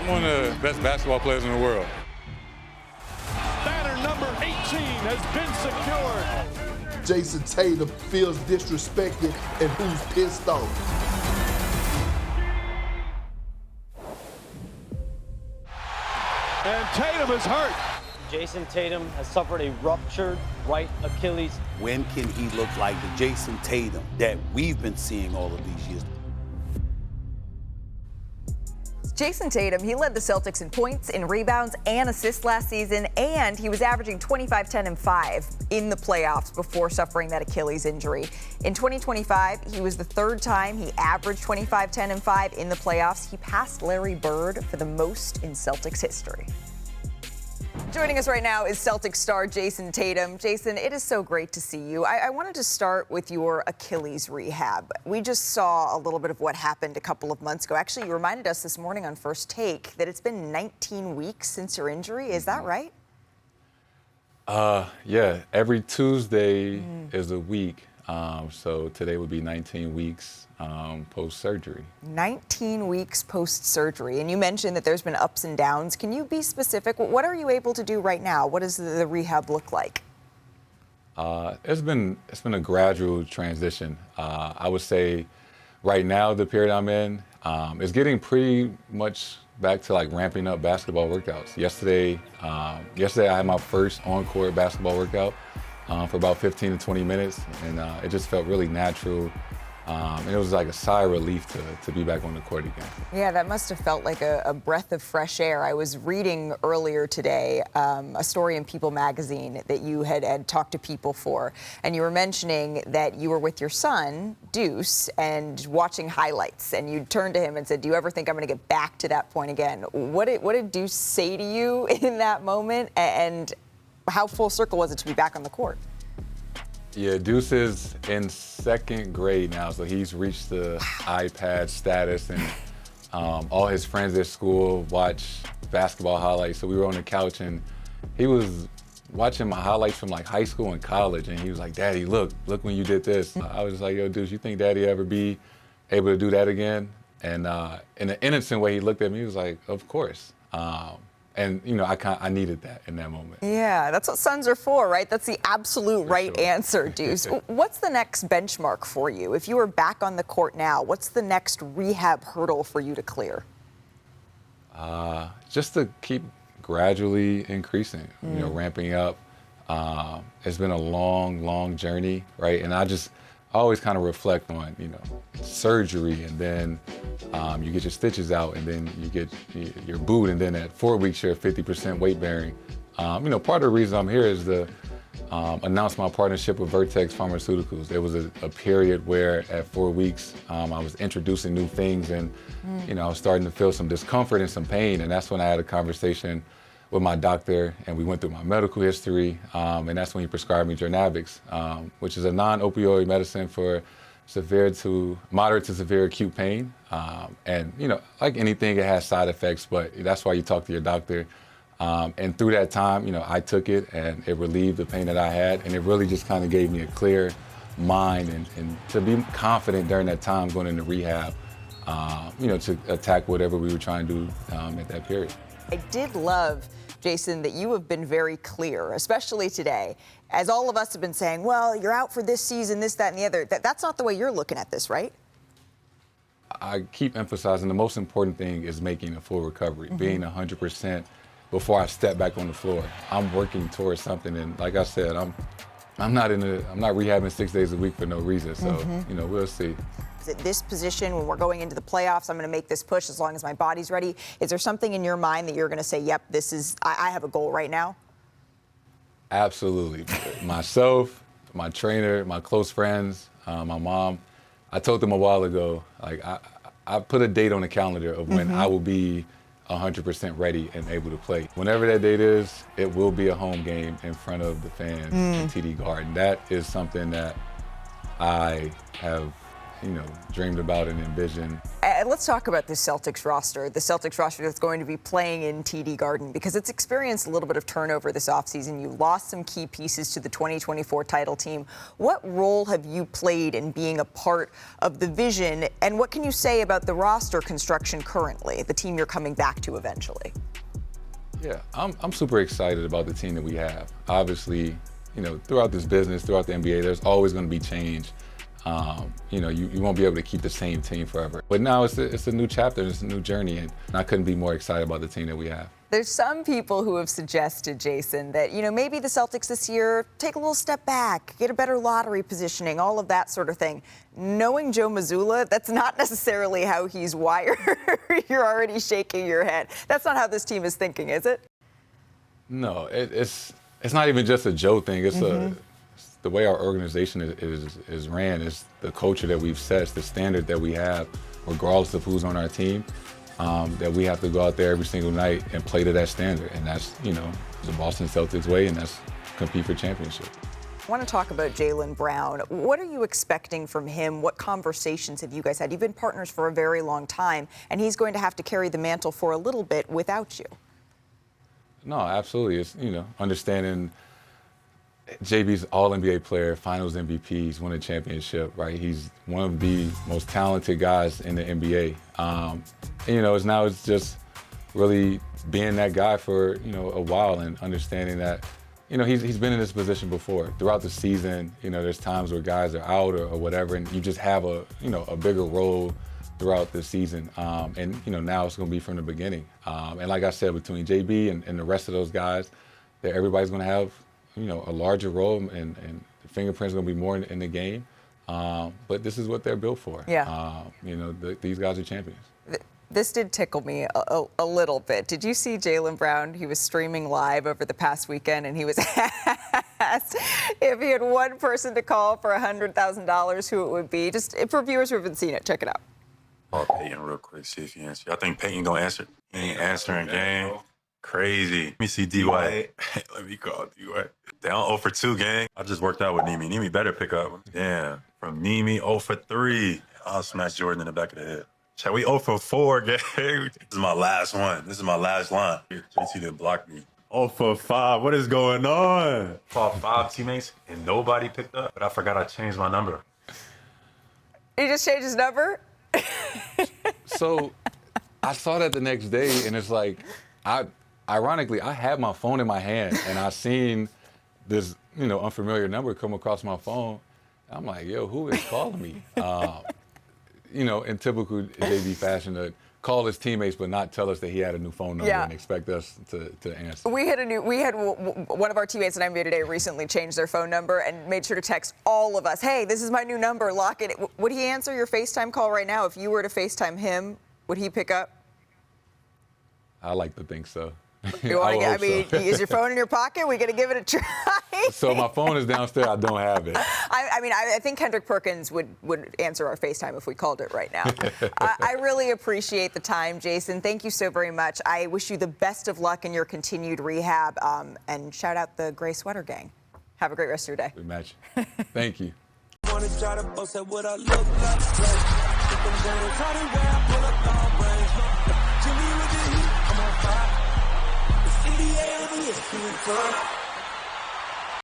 one of the best basketball players in the world. Banner number 18 has been secured. Jayson Tatum feels disrespected and who's pissed off. And Tatum is hurt. Jayson Tatum has suffered a ruptured right Achilles. When can he look like the Jayson Tatum that we've been seeing all of these years? Jayson Tatum, he led the Celtics in points, in rebounds, and assists last season, and he was averaging 25, 10, and 5 in the playoffs before suffering that Achilles injury. In 2025, he was the third time he averaged 25, 10, and 5 in the playoffs. He passed Larry Bird for the most in Celtics history. Joining us right now is Celtics star Jayson Tatum. Jayson, it is so great to see you. I wanted to start with your Achilles rehab. We just saw a little bit of what happened a couple of months ago. Actually, you reminded us this morning on First Take that it's been 19 weeks since your injury. Is that right? Yeah, every Tuesday is a week. So today would be 19 weeks post-surgery. 19 weeks post-surgery. And you mentioned that there's been ups and downs. Can you be specific? What are you able to do right now? What does the rehab look like? It's been a gradual transition. I would say right now the period I'm in is getting pretty much back to like ramping up basketball workouts. Yesterday I had my first on-court basketball workout for about 15 to 20 minutes, and it just felt really natural. And it was like a sigh of relief to be back on the court again. Yeah, that must have felt like a breath of fresh air. I was reading earlier today a story in People magazine that you had talked to people for, and you were mentioning that you were with your son, Deuce, and watching highlights, and you turned to him and said, do you ever think I'm going to get back to that point again? What did Deuce say to you in that moment, and how full circle was it to be back on the court? Yeah, Deuce is in second grade now, so he's reached the iPad status, and all his friends at school watch basketball highlights. So we were on the couch, and he was watching my highlights from like high school and college, and he was like, Daddy, look when you did this. I was like, yo, Deuce, you think Daddy ever be able to do that again? And in an innocent way, he looked at me, he was like, of course. And, you know, I needed that in that moment. Yeah, that's what sons are for, right? That's the absolute right answer, Deuce. What's the next benchmark for you? If you were back on the court now, what's the next rehab hurdle for you to clear? Just to keep gradually increasing, you know, ramping up. It's been a long journey, right? And I always kind of reflect on, you know, surgery, and then you get your stitches out, and then you get your boot, and then at 4 weeks you're 50% weight bearing. You know, part of the reason I'm here is to announce my partnership with Vertex Pharmaceuticals. There was a period where at 4 weeks I was introducing new things, and you know, I was starting to feel some discomfort and some pain, and that's when I had a conversation with my doctor, and we went through my medical history, and that's when he prescribed me Jornavix, which is a non-opioid medicine for moderate to severe acute pain. And you know, like anything, it has side effects, but that's why you talk to your doctor. And through that time, you know, I took it, and it relieved the pain that I had, and it really just kind of gave me a clear mind and to be confident during that time going into rehab, you know, to attack whatever we were trying to do at that period. I did love, Jayson, that you have been very clear, especially today, as all of us have been saying, well, you're out for this season, this, that, and the other. That's not the way you're looking at this, right? I keep emphasizing the most important thing is making a full recovery, being 100% before I step back on the floor. I'm working towards something, and like I said, I'm not rehabbing 6 days a week for no reason. So you know, we'll see. At this position, when we're going into the playoffs, I'm going to make this push as long as my body's ready. Is there something in your mind that you're going to say, yep, I have a goal right now? Absolutely. Myself, my trainer, my close friends, my mom, I told them a while ago, like I put a date on the calendar of when I will be 100% ready and able to play. Whenever that date is, it will be a home game in front of the fans in TD Garden. That is something that I have dreamed about and envisioned. Let's talk about the Celtics roster. The Celtics roster that's going to be playing in TD Garden because it's experienced a little bit of turnover this offseason. You lost some key pieces to the 2024 title team. What role have you played in being a part of the vision, and what can you say about the roster construction currently, the team you're coming back to eventually? Yeah, I'm super excited about the team that we have. Obviously, throughout this business, throughout the NBA, there's always going to be change. You won't be able to keep the same team forever. But now it's a new chapter, it's a new journey, and I couldn't be more excited about the team that we have. There's some people who have suggested, Jayson, that, maybe the Celtics this year take a little step back, get a better lottery positioning, all of that sort of thing. Knowing Joe Mazzulla, that's not necessarily how he's wired. You're already shaking your head. That's not how this team is thinking, is it? No, it's not even just a Joe thing. It's the way our organization is ran, is the culture that we've set, it's the standard that we have, regardless of who's on our team, that we have to go out there every single night and play to that standard. And that's, the Boston Celtics way, and that's compete for championship. I want to talk about Jaylen Brown. What are you expecting from him? What conversations have you guys had? You've been partners for a very long time, and he's going to have to carry the mantle for a little bit without you. No, absolutely. It's, understanding JB's all-NBA player, finals MVP, he's won a championship, right? He's one of the most talented guys in the NBA. It's just really being that guy for, a while and understanding that, he's been in this position before. Throughout the season, there's times where guys are out or whatever, and you just have a bigger role throughout the season. Now it's going to be from the beginning. And like I said, between JB and the rest of those guys, that everybody's going to have, a larger role, and the fingerprint's going to be more in the game. But this is what they're built for. Yeah. These guys are champions. This did tickle me a little bit. Did you see Jaylen Brown? He was streaming live over the past weekend, and he was asked if he had one person to call for $100,000, who it would be. Just for viewers who haven't seen it, check it out. Call Peyton real quick, see if he answers. I think Peyton gonna answer. He ain't answering game. Crazy. Let me see D-White. Let me call D-White. Down 0 for 2, gang. I just worked out with Nimi. Nimi better pick up. Damn. From Nimi, 0 for 3. I'll smash Jordan in the back of the head. Shall we 0 for 4, gang? This is my last one. This is my last line. JT didn't block me. 0 for 5. What is going on? Called 5 teammates and nobody picked up, but I forgot I changed my number. He just changed his number? So I saw that the next day, and it's like, ironically, I had my phone in my hand, and I seen this, unfamiliar number come across my phone. I'm like, yo, who is calling me? In typical JB fashion, to call his teammates but not tell us that he had a new phone number and expect us to answer. We had one of our teammates at NBA Today recently changed their phone number and made sure to text all of us, hey, this is my new number, lock it. Would he answer your FaceTime call right now? If you were to FaceTime him, would he pick up? I like to think so. You want to get, is your phone in your pocket? We got to give it a try. So my phone is downstairs. I don't have it. I think Kendrick Perkins would answer our FaceTime if we called it right now. I really appreciate the time, Jayson. Thank you so very much. I wish you the best of luck in your continued rehab. And shout out the Gray Sweater Gang. Have a great rest of your day. Good match. Thank you. NBA